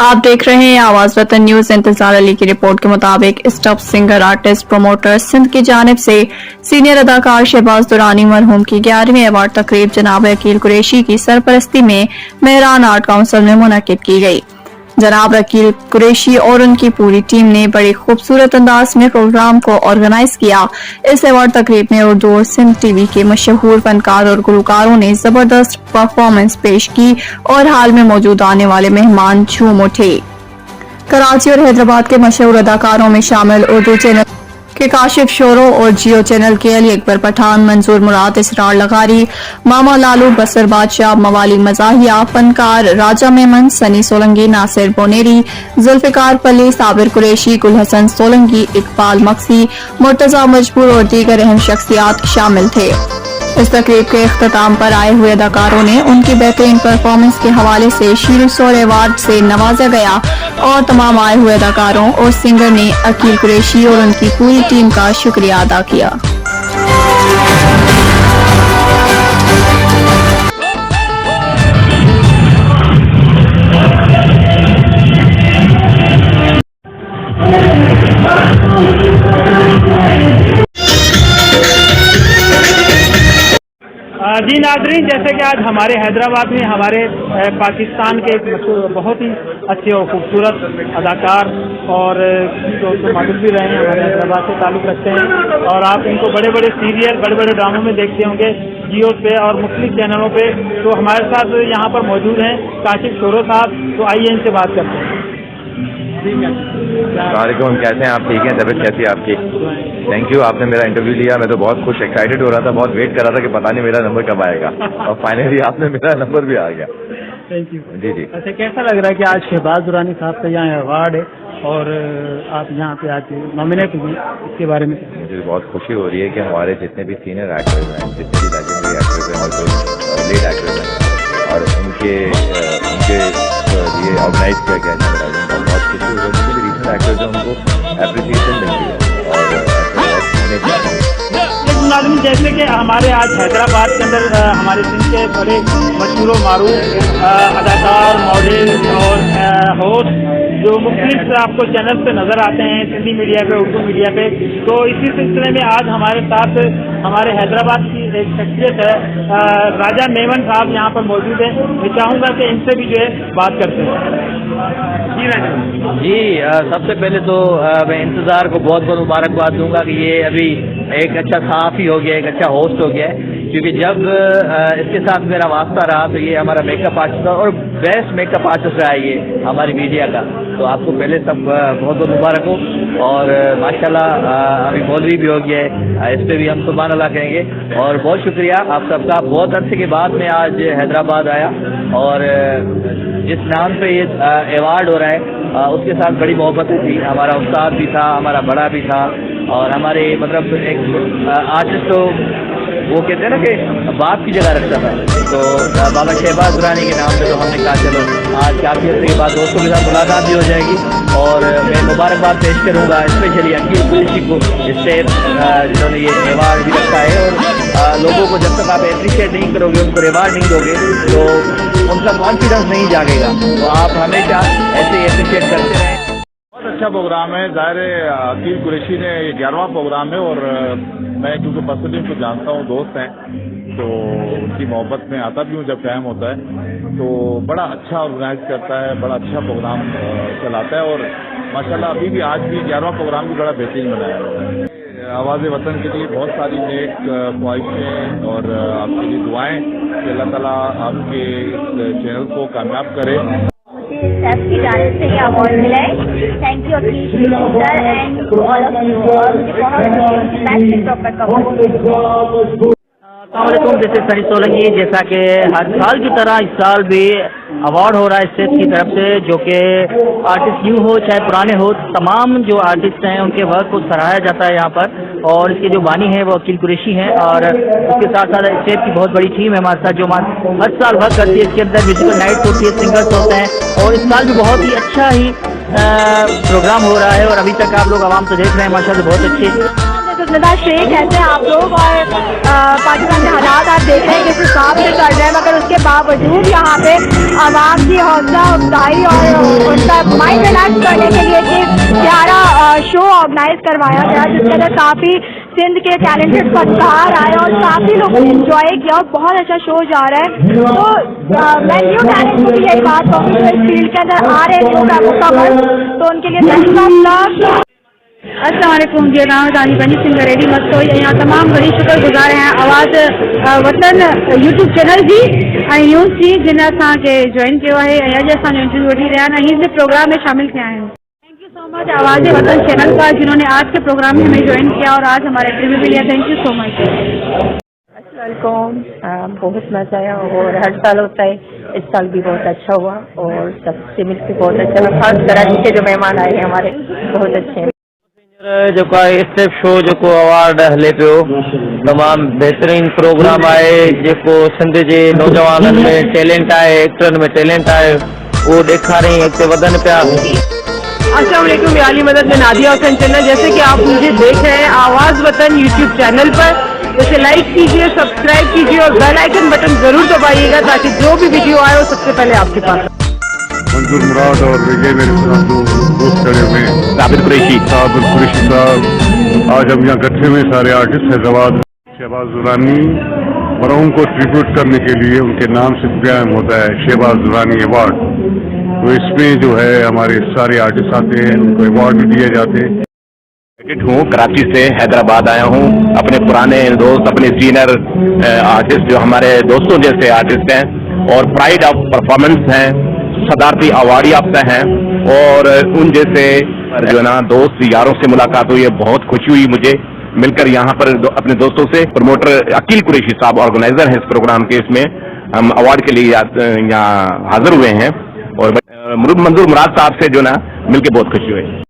आप देख रहे हैं आवाज वतन न्यूज। इंतजार अली की रिपोर्ट के मुताबिक stop singer artist promoter Sindh की जानिब से सीनियर अदाकार शहबाज दुरानी मरहूम की 11वीं अवार्ड तकरीब जनाब अकील कुरैशी की सरपरस्ती में मेहरान आर्ट काउंसिल में मुनक्किद की गई। जनाब अकील कुरैशी और उनकी पूरी टीम ने बड़े खूबसूरत अंदाज में प्रोग्राम को ऑर्गेनाइज किया। इस अवार्ड तकरीब में उर्दू और सिंध टीवी के मशहूर फनकार और गुलकारों ने जबरदस्त परफॉर्मेंस पेश की और हाल में मौजूद आने वाले मेहमान झूम उठे। कराची और हैदराबाद के मशहूर अदाकारों में शामिल उर्दू चैनल के काशिफ शोरो और जियो चैनल के अली अकबर पठान, मंजूर मुराद, इसरार लगारी, मामा लालू, बसर बादशाह, मवाली मजाहिया, फनकार राजा मेमन, सनी सोलंकी, नासिर बोनेरी, जुल्फिकार पली, साबिर कुरैशी, गुल हसन सोलंकी, इकबाल मक्सी, मुर्तजा मजबूर और दीगर अहम शख्सियात शामिल थे। इस तकरीब के इख्तिताम पर आए हुए अदाकारों ने उनकी बेहतरीन परफॉर्मेंस के हवाले से शील्ड और अवार्ड से नवाजा गया और तमाम आए हुए अदाकारों और सिंगर ने अकील कुरैशी और उनकी पूरी टीम का शुक्रिया अदा किया। जी नाज़रीन, जैसे कि आज हमारे हैदराबाद में हमारे पाकिस्तान के एक बहुत ही अच्छे और खूबसूरत अदाकार और जो मॉडल भी रहे हैं, हमारे हैदराबाद से ताल्लुक़ रखते हैं और आप इनको बड़े बड़े सीरियल, बड़े बड़े ड्रामों में देखते होंगे जियो पे और मुख्तलिफ चैनलों पे। तो हमारे साथ यहाँ पर मौजूद हैं काशिफ शोरो साहब। तो आइए इनसे बात करते हैं। वालेकुम, कैसे हैं आप? ठीक हैं? तबीयत कैसी है आपकी? थैंक यू, आपने मेरा इंटरव्यू लिया। मैं तो बहुत खुश, एक्साइटेड हो रहा था, बहुत वेट कर रहा था कि पता नहीं मेरा नंबर कब आएगा और फाइनली आपने मेरा नंबर भी आ गया। Thank you. जी जी। अच्छा, कैसा लग रहा है कि आज शहबाज दुरानी साहब का यहाँ अवार्ड है और आप यहाँ पे आज नॉमिनेट हुए, इसके बारे में? मुझे बहुत खुशी हो रही है कि हमारे जितने भी सीनियर एक्टर्स हैं, जितने भी लेजेंडरी एक्टर्स हैं और जो लेड एक्टर्स हैं और उनके लिए ऑर्गेनाइज किया गया है, बहुत खुशी हो रही है। जितने भी रीजनल एक्टर्स हैं उनको एप्रिसिएशन मिल रही है और जैसे कि हमारे आज हैदराबाद के अंदर हमारे सिंध के बड़े मशहूर मारूफ अदाकार, मॉडल और होस्ट जो मुख्तलिफ आपको चैनल पे नज़र आते हैं, सिंधी मीडिया पे, उर्दू मीडिया पे। तो इसी सिलसिले में आज हमारे साथ हमारे हैदराबाद की एक शख्सियत है राजा मेमन साहब यहाँ पर मौजूद है। मैं चाहूँगा कि इनसे भी जो है बात करते हैं। जी राजा जी, सबसे पहले तो मैं इंतज़ार को बहुत बहुत मुबारकबाद दूंगा कि ये अभी एक अच्छा सहाफ़ी हो गया, एक अच्छा होस्ट हो गया है, क्योंकि जब इसके साथ मेरा वास्ता रहा तो ये हमारा मेकअप आर्टिस्ट और बेस्ट मेकअप आर्टिस्ट रहा है ये हमारी मीडिया का। तो आपको पहले सब बहुत बहुत मुबारक हो और माशाल्लाह अभी मौलवी भी हो गया है, इस पर भी हम सुभान अल्लाह कहेंगे। और बहुत शुक्रिया आप सबका, बहुत अरसे के बाद मैं आज हैदराबाद आया और जिस नाम पे ये अवार्ड हो रहा है उसके साथ बड़ी मोहब्बत थी। हमारा उस्ताद भी था, हमारा बड़ा भी था और हमारे मतलब एक आर्टिस्ट तो वो कहते हैं ना कि बाप की जगह रखता था। तो बाबा शहबाज दुरानी के नाम पे तो हमने कहा चलो आज काफ़ी अर्से के बाद दोस्तों के साथ मुलाकात भी हो जाएगी और मैं मुबारकबाद पेश करूँगा स्पेशली अकील कुरैशी को, जिससे जिन्होंने ये अवार्ड भी रखा है। और लोगों को जब तक आप एप्रिशिएट नहीं करोगे, उनको रिवार्ड नहीं दोगे तो उनका कॉन्फिडेंस नहीं जागेगा। तो आप हमेशा ऐसे एप्रिशिएट करते रहें। अच्छा प्रोग्राम है, ज़ाहिर है अकील कुरैशी ने ये 11वां प्रोग्राम है और मैं क्योंकि पर्सनली उनको जानता हूँ, दोस्त हैं, तो उनकी मोहब्बत में आता भी हूँ जब टाइम होता है। तो बड़ा अच्छा ऑर्गेनाइज करता है, बड़ा अच्छा प्रोग्राम चलाता है और माशाल्लाह अभी भी आज भी 11वां प्रोग्राम भी बड़ा बेहतरीन बनाया है। आवाज़ वतन के लिए बहुत सारी नेक ख्वाहिशें और आपके लिए दुआएं कि अल्लाह ताला आपके इस चैनल को कामयाब करे। स्टाफ की जानिब से ये अवार्ड मिला है। Thank you Aqeel sir and all of you और अस्सलामुअलैकुम, दिस इज सनी सोलंकी। जैसा कि हर साल की तरह इस साल भी अवार्ड हो रहा है स्टेट की तरफ से, जो कि आर्टिस्ट न्यू हो चाहे पुराने हो, तमाम जो आर्टिस्ट हैं उनके वर्क को सराहा जाता है यहाँ पर। और इसके जो बानी है वो अकील कुरैशी हैं और उसके साथ साथ स्टेट की बहुत बड़ी टीम है हमारे साथ जो हर साल वर्क करती है। इसके अंदर म्यूजिकल नाइट होती है, सिंगर्स होते हैं और इस साल भी बहुत ही अच्छा ही प्रोग्राम हो रहा है और अभी तक आप लोग आवाम तो देख रहे हैं माशाल्लाह बहुत अच्छे। तो नदा श्रेय कैसे आप लोग और पाकिस्तान के हालात आप देख रहे हैं किस हिसाब से चल रहे हैं, मगर उसके बावजूद यहाँ पे आवाम की हौसला अफजाई और उनका माइंड रिलैक्स करने के लिए एक प्यारा शो ऑर्गेनाइज करवाया गया, जिसके अंदर काफ़ी सिंध के टैलेंटेड फनकार आए और काफ़ी लोगों ने एंजॉय किया और बहुत अच्छा शो जा रहा है। तो मैं न्यू टैलेंट को भी यही बात कहूँगी जो इस फील्ड के अंदर आ रहे हैं न्यू कमर्स, तो उनके लिए बेस्ट ऑफ लक। अस्सलाम वालेकुम जी, नाम दानी बनी सिंह रेडी मस्त हो यहाँ तमाम बड़ी शुक्र गुज़ार हैं आवाज़ वतन यूट्यूब चैनल जी ऐं न्यूज़ जी जिन असांखे जॉइन किया है ऐं अॼु असांजो इंटरव्यू वठी रहिया आहिनि, हिन प्रोग्राम में शामिल थिया आहिनि। थैंक यू सो मच आवाज़ वतन चैनल का जिन्होंने आज के प्रोग्राम में हमें ज्वाइन किया और आज हमारा इंटरव्यू भी लिया। Thank you so much. Welcome, बहुत मज़ा आया और हर साल होता है, इस साल भी बहुत अच्छा हुआ और सबसे मिलकर बहुत अच्छा लगा। खास कराची के जो मेहमान आए हैं हमारे बहुत अच्छे हैं। जेको आहे स्टेप शो जेको अवार्ड हले पियो, तमामु बहितरीन प्रोग्राम आहे जेको सिंध जे नौजवाननि में टैलेंट आहे, एक्टरनि में टैलेंट आहे, उहो ॾेखारे अॻिते वधनि पिया। अस्सलाम वालेकुम, आली मदद में नादिया हुसैन चैनल, जैसे कि आप मुझे देख रहे हैं आवाज़ वतन यूट्यूब चैनल पर, जैसे लाइक कीजिए, सब्सक्राइब कीजिए और बेल आइकन बटन जरूर दबाइएगा ताकि जो भी वीडियो आए वो सबसे पहले आपके पास। मंजूर मुराद और ये मेरे साथ दो दोस्त खड़े हुए हैं, साबिर कुरैशी साहब, आज हम यहाँ इकट्ठे हुए सारे आर्टिस्ट हैदराबाद। शहबाज दुरानी मरहूम को ट्रिब्यूट करने के लिए उनके नाम से कायम होता है शहबाज दुरानी अवार्ड, तो इसमें जो है हमारे सारे आर्टिस्ट आते हैं, उनको अवार्ड भी दिए जाते हैं। हूँ कराची से हैदराबाद आया हूँ, अपने पुराने दोस्त, अपने सीनियर आर्टिस्ट जो हमारे दोस्तों जैसे आर्टिस्ट हैं और प्राइड ऑफ परफॉर्मेंस हैं, सदारती अवार्ड याफ्ता हैं और उन जैसे जो ना दोस्त यारों से मुलाकात हुई है, बहुत खुशी हुई मुझे मिलकर यहाँ पर अपने दोस्तों से। प्रमोटर अकील कुरैशी साहब ऑर्गेनाइजर हैं इस प्रोग्राम के, इसमें हम अवार्ड के लिए यहाँ हाजिर हुए हैं और मंजूर मुराद साहब से जो ना मिलकर बहुत खुशी हुई।